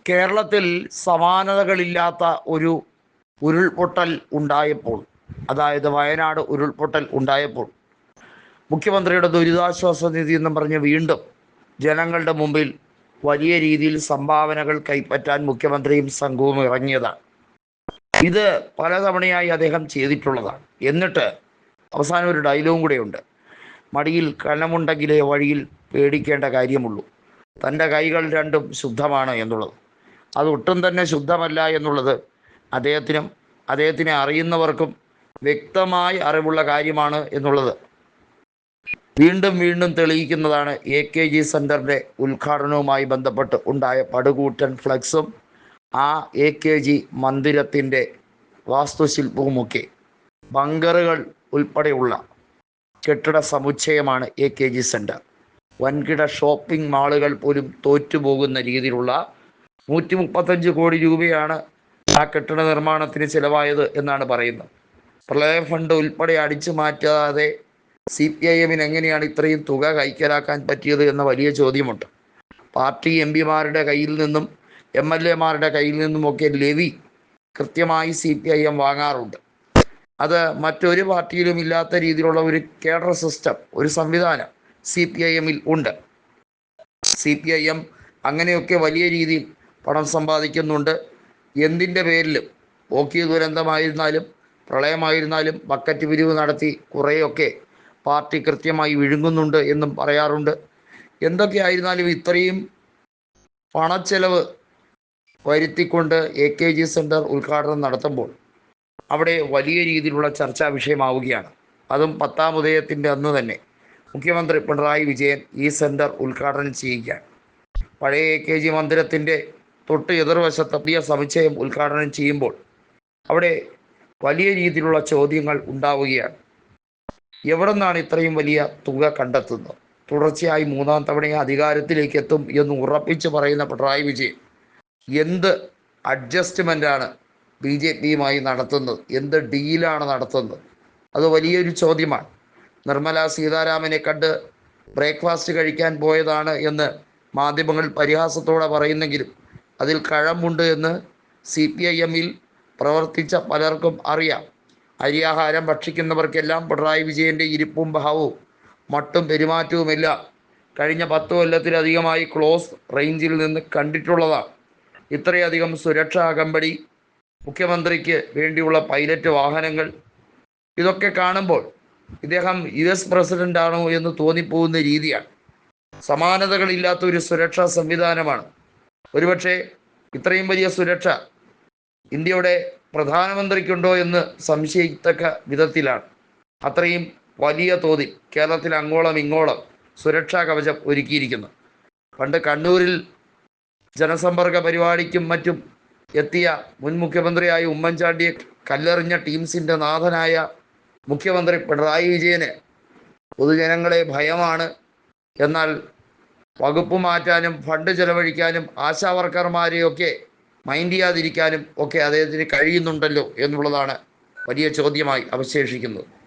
കേരളത്തിൽ സമാനതകളില്ലാത്ത ഒരു ഉരുൾപൊട്ടൽ ഉണ്ടായപ്പോൾ, അതായത് വയനാട് ഉരുൾപൊട്ടൽ ഉണ്ടായപ്പോൾ, മുഖ്യമന്ത്രിയുടെ ദുരിതാശ്വാസ നിധി എന്നും പറഞ്ഞ് വീണ്ടും ജനങ്ങളുടെ മുമ്പിൽ വലിയ രീതിയിൽ സംഭാവനകൾ കൈപ്പറ്റാൻ മുഖ്യമന്ത്രിയും സംഘവും ഇറങ്ങിയതാണ്. ഇത് പലതവണയായി അദ്ദേഹം ചെയ്തിട്ടുള്ളതാണ്. എന്നിട്ട് അവസാനം ഒരു ഡയലോഗും കൂടെയുണ്ട്: മടിയിൽ കനമുണ്ടെങ്കിലേ വഴിയിൽ പേടിക്കേണ്ട കാര്യമുള്ളൂ. തൻ്റെ കൈകൾ രണ്ടും ശുദ്ധമാണ് എന്നുള്ളത്. അതൊട്ടും തന്നെ ശുദ്ധമല്ല എന്നുള്ളത് അദ്ദേഹത്തിനെ അറിയുന്നവർക്കും വ്യക്തമായി അറിവുള്ള കാര്യമാണ് എന്നുള്ളത് വീണ്ടും വീണ്ടും തെളിയിക്കുന്നതാണ് AKG സെൻറ്ററിൻ്റെ ഉദ്ഘാടനവുമായി ബന്ധപ്പെട്ട് ഉണ്ടായ പടുകൂറ്റൻ ഫ്ലക്സും ആ AKG മന്ദിരത്തിൻ്റെ വാസ്തുശില്പവുമൊക്കെ. ബങ്കറുകൾ ഉൾപ്പെടെയുള്ള കെട്ടിട സമുച്ചയമാണ് AKG സെൻറ്റർ. വൻകിട ഷോപ്പിംഗ് മാളുകൾ പോലും തോറ്റുപോകുന്ന രീതിയിലുള്ള 135 കോടി രൂപയാണ് ആ കെട്ടിട നിർമ്മാണത്തിന് ചിലവായത് എന്നാണ് പറയുന്നത്. പ്രളയ ഫണ്ട് ഉൾപ്പെടെ അടിച്ചു മാറ്റാതെ CPIM എങ്ങനെയാണ് ഇത്രയും തുക കൈക്കലാക്കാൻ പറ്റിയത് എന്ന വലിയ ചോദ്യമുണ്ട്. പാർട്ടി MP മാരുടെ കയ്യിൽ നിന്നും MLA മാരുടെ കയ്യിൽ നിന്നുമൊക്കെ ലെവി കൃത്യമായി CPIM വാങ്ങാറുണ്ട്. അത് മറ്റൊരു പാർട്ടിയിലും ഇല്ലാത്ത രീതിയിലുള്ള ഒരു കേഡർ സിസ്റ്റം, ഒരു സംവിധാനം CPIM-ൽ ഉണ്ട്. CPIM അങ്ങനെയൊക്കെ വലിയ രീതിയിൽ പണം സമ്പാദിക്കുന്നുണ്ട്. എന്തിൻ്റെ പേരിലും, ഓഖി ദുരന്തമായിരുന്നാലും പ്രളയമായിരുന്നാലും ബക്കറ്റ് പിരിവ് നടത്തി കുറേയൊക്കെ പാർട്ടി കൃത്യമായി വിഴുങ്ങുന്നുണ്ട് എന്നും പറയാറുണ്ട്. എന്തൊക്കെയായിരുന്നാലും ഇത്രയും പണച്ചെലവ് വരുത്തിക്കൊണ്ട് AKG സെൻറ്റർ ഉദ്ഘാടനം നടത്തുമ്പോൾ അവിടെ വലിയ രീതിയിലുള്ള ചർച്ചാ വിഷയമാവുകയാണ്. അതും 10-ാം ഉദയത്തിൻ്റെ അന്ന് തന്നെ മുഖ്യമന്ത്രി പിണറായി വിജയൻ ഈ സെൻറ്റർ ഉദ്ഘാടനം ചെയ്യുകയാണ്. പഴയ AKG മന്ദിരത്തിൻ്റെ തൊട്ട് എതിർവശത്ത് പുതിയ സമുച്ചയം ഉദ്ഘാടനം ചെയ്യുമ്പോൾ അവിടെ വലിയ രീതിയിലുള്ള ചോദ്യങ്ങൾ ഉണ്ടാവുകയാണ്. എവിടെ നിന്നാണ് ഇത്രയും വലിയ തുക കണ്ടെത്തുന്നത്? തുടർച്ചയായി 3-ാം തവണ അധികാരത്തിലേക്ക് എത്തും എന്ന് ഉറപ്പിച്ച് പറയുന്ന പിണറായി വിജയൻ എന്ത് അഡ്ജസ്റ്റ്മെൻ്റാണ് BJP-യുമായി നടത്തുന്നത്? എന്ത് ഡീലാണ് നടത്തുന്നത്? അത് വലിയൊരു ചോദ്യമാണ്. നിർമ്മല സീതാരാമനെ കണ്ട് ബ്രേക്ക്ഫാസ്റ്റ് കഴിക്കാൻ പോയതാണ് എന്ന് മാധ്യമങ്ങൾ പരിഹാസത്തോടെ പറയുന്നെങ്കിലും അതിൽ കഴമ്പുണ്ട് എന്ന് CPIM-ൽ പ്രവർത്തിച്ച പലർക്കും അറിയാം. അരിയാഹാരം ഭക്ഷിക്കുന്നവർക്കെല്ലാം പിണറായി വിജയൻ്റെ ഇരിപ്പും ഭാവവും മട്ടും പെരുമാറ്റവുമെല്ലാം കഴിഞ്ഞ 10 കൊല്ലത്തിലധികമായി ക്ലോസ് റേഞ്ചിൽ നിന്ന് കണ്ടിട്ടുള്ളതാണ്. ഇത്രയധികം സുരക്ഷാ അകമ്പടി, മുഖ്യമന്ത്രിക്ക് വേണ്ടിയുള്ള പൈലറ്റ് വാഹനങ്ങൾ, ഇതൊക്കെ കാണുമ്പോൾ ഇദ്ദേഹം US പ്രസിഡൻ്റാണോ എന്ന് തോന്നിപ്പോകുന്ന രീതിയാണ്. സമാനതകളില്ലാത്ത ഒരു സുരക്ഷാ സംവിധാനമാണ്. ഒരുപക്ഷെ ഇത്രയും വലിയ സുരക്ഷ ഇന്ത്യയുടെ പ്രധാനമന്ത്രിക്കുണ്ടോ എന്ന് സംശയിക്കത്തക്ക വിധത്തിലാണ് അത്രയും വലിയ തോതിൽ കേരളത്തിൽ അങ്ങോളം ഇങ്ങോളം സുരക്ഷാ കവചം ഒരുക്കിയിരിക്കുന്നു. പണ്ട് കണ്ണൂരിൽ ജനസമ്പർക്ക പരിപാടിക്കും മറ്റും എത്തിയ മുൻ മുഖ്യമന്ത്രിയായ ഉമ്മൻചാണ്ടിയെ കല്ലെറിഞ്ഞ ടീംസിൻ്റെ നാഥനായ മുഖ്യമന്ത്രി പിണറായി വിജയന് പൊതുജനങ്ങളെ ഭയമാണ്. എന്നാൽ വകുപ്പ് മാറ്റാനും ഫണ്ട് ചെലവഴിക്കാനും ആശാവർക്കർമാരെയൊക്കെ മൈൻഡ് ചെയ്യാതിരിക്കാനും ഒക്കെ അദ്ദേഹത്തിന് കഴിയുന്നുണ്ടല്ലോ എന്നുള്ളതാണ് വലിയ ചോദ്യമായി അവശേഷിക്കുന്നത്.